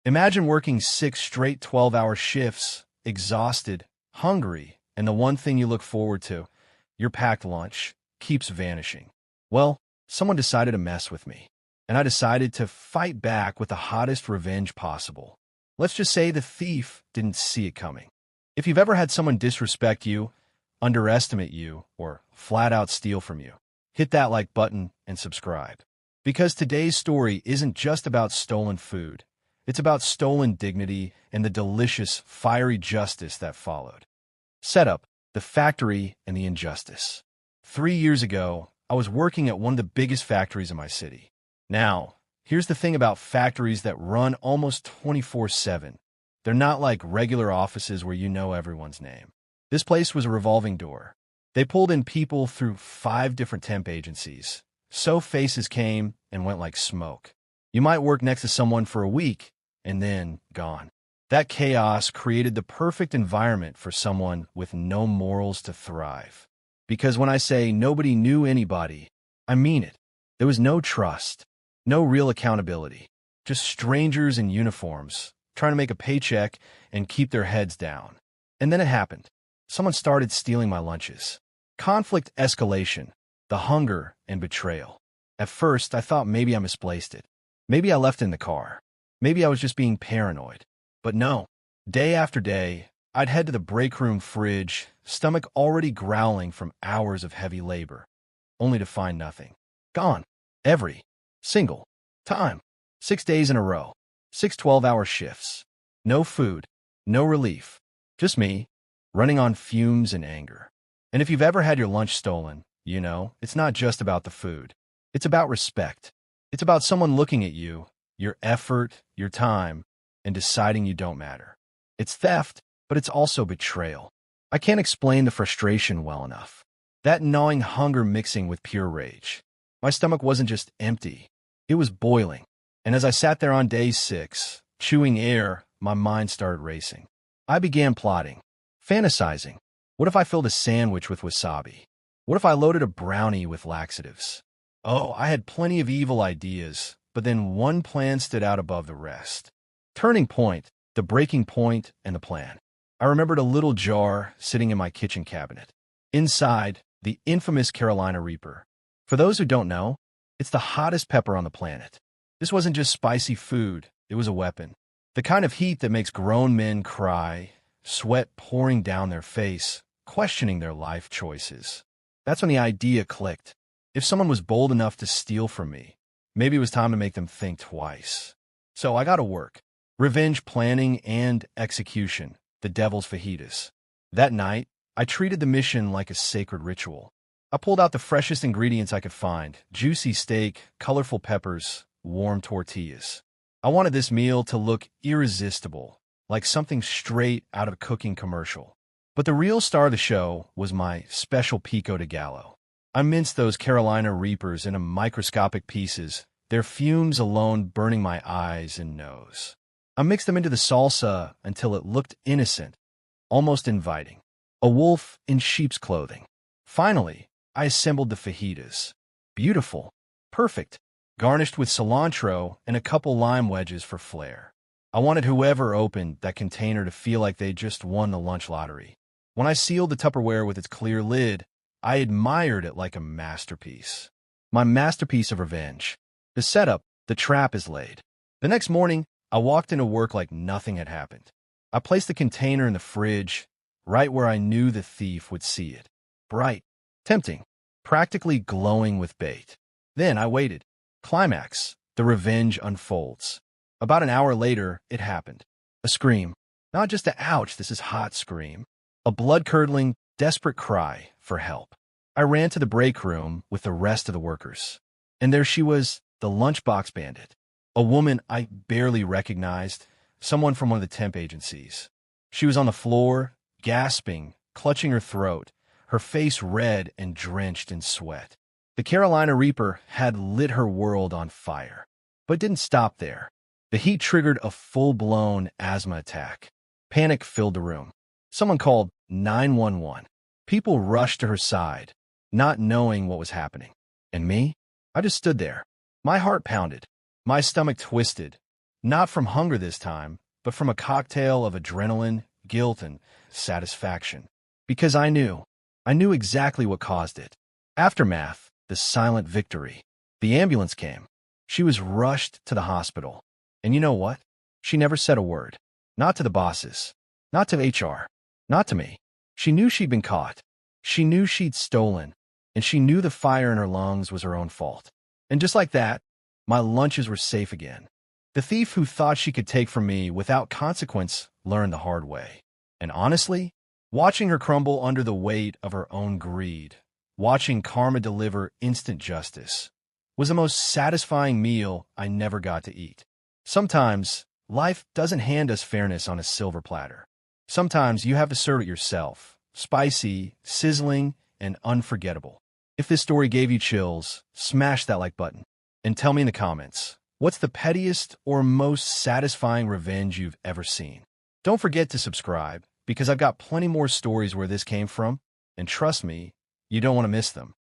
Imagine working 6 straight 12-hour shifts, exhausted, hungry, and the one thing you look forward to, your packed lunch, keeps vanishing. Well, someone decided to mess with me, and I decided to fight back with the hottest revenge possible. Let's just say the thief didn't see it coming. If you've ever had someone disrespect you, underestimate you, or flat out steal from you, hit that like button and subscribe. Because today's story isn't just about stolen food. It's about stolen dignity and the delicious, fiery justice that followed. Setup: the factory and the injustice. 3 years ago, I was working at one of the biggest factories in my city. Now, here's the thing about factories that run almost 24/7. They're not like regular offices where you know everyone's name. This place was a revolving door. They pulled in people through 5 different temp agencies. So faces came and went like smoke. You might work next to someone for a week, and then gone. That chaos created the perfect environment for someone with no morals to thrive. Because when I say nobody knew anybody, I mean it. There was no trust, no real accountability, just strangers in uniforms trying to make a paycheck and keep their heads down. And then it happened. Someone started stealing my lunches. Conflict escalation, the hunger and betrayal. At first, I thought maybe I misplaced it. Maybe I left it in the car. Maybe I was just being paranoid. But no. Day after day, I'd head to the break room fridge, stomach already growling from hours of heavy labor, only to find nothing. Gone. Every single time. 6 days in a row. 6 12-hour shifts. No food. No relief. Just me, running on fumes and anger. And if you've ever had your lunch stolen, you know, it's not just about the food. It's about respect. It's about someone looking at you, your effort, your time, and deciding you don't matter. It's theft, but it's also betrayal. I can't explain the frustration well enough. That gnawing hunger mixing with pure rage. My stomach wasn't just empty. It was boiling. And as I sat there on day 6, chewing air, my mind started racing. I began plotting, fantasizing. What if I filled a sandwich with wasabi? What if I loaded a brownie with laxatives? Oh, I had plenty of evil ideas, but then one plan stood out above the rest. Turning point, the breaking point, and the plan. I remembered a little jar sitting in my kitchen cabinet. Inside, the infamous Carolina Reaper. For those who don't know, it's the hottest pepper on the planet. This wasn't just spicy food, it was a weapon. The kind of heat that makes grown men cry, sweat pouring down their face, questioning their life choices. That's when the idea clicked. If someone was bold enough to steal from me, maybe it was time to make them think twice. So I got to work. Revenge planning and execution, the devil's fajitas. That night, I treated the mission like a sacred ritual. I pulled out the freshest ingredients I could find: juicy steak, colorful peppers, warm tortillas. I wanted this meal to look irresistible, like something straight out of a cooking commercial. But the real star of the show was my special pico de gallo. I minced those Carolina Reapers into microscopic pieces, their fumes alone burning my eyes and nose. I mixed them into the salsa until it looked innocent, almost inviting. A wolf in sheep's clothing. Finally, I assembled the fajitas. Beautiful. Perfect. Garnished with cilantro and a couple lime wedges for flair. I wanted whoever opened that container to feel like they just won the lunch lottery. When I sealed the Tupperware with its clear lid, I admired it like a masterpiece. My masterpiece of revenge. The setup, the trap is laid. The next morning, I walked into work like nothing had happened. I placed the container in the fridge, right where I knew the thief would see it. Bright, tempting, practically glowing with bait. Then I waited. Climax. The revenge unfolds. About an hour later, it happened. A scream. Not just a "ouch, this is hot" scream. A blood-curdling, desperate cry for help. I ran to the break room with the rest of the workers. And there she was, the lunchbox bandit. A woman I barely recognized, someone from one of the temp agencies. She was on the floor, gasping, clutching her throat, her face red and drenched in sweat. The Carolina Reaper had lit her world on fire. But didn't stop there. The heat triggered a full-blown asthma attack. Panic filled the room. Someone called 911. People rushed to her side, not knowing what was happening. And me? I just stood there. My heart pounded. My stomach twisted. Not from hunger this time, but from a cocktail of adrenaline, guilt, and satisfaction. Because I knew exactly what caused it. Aftermath, the silent victory. The ambulance came. She was rushed to the hospital. And you know what? She never said a word. Not to the bosses. Not to HR. Not to me. She knew she'd been caught. She knew she'd stolen. And she knew the fire in her lungs was her own fault. And just like that, my lunches were safe again. The thief who thought she could take from me without consequence learned the hard way. And honestly, watching her crumble under the weight of her own greed, watching karma deliver instant justice, was the most satisfying meal I never got to eat. Sometimes, life doesn't hand us fairness on a silver platter. Sometimes you have to serve it yourself, spicy, sizzling, and unforgettable. If this story gave you chills, smash that like button. And tell me in the comments, what's the pettiest or most satisfying revenge you've ever seen? Don't forget to subscribe, because I've got plenty more stories where this came from, and trust me, you don't want to miss them.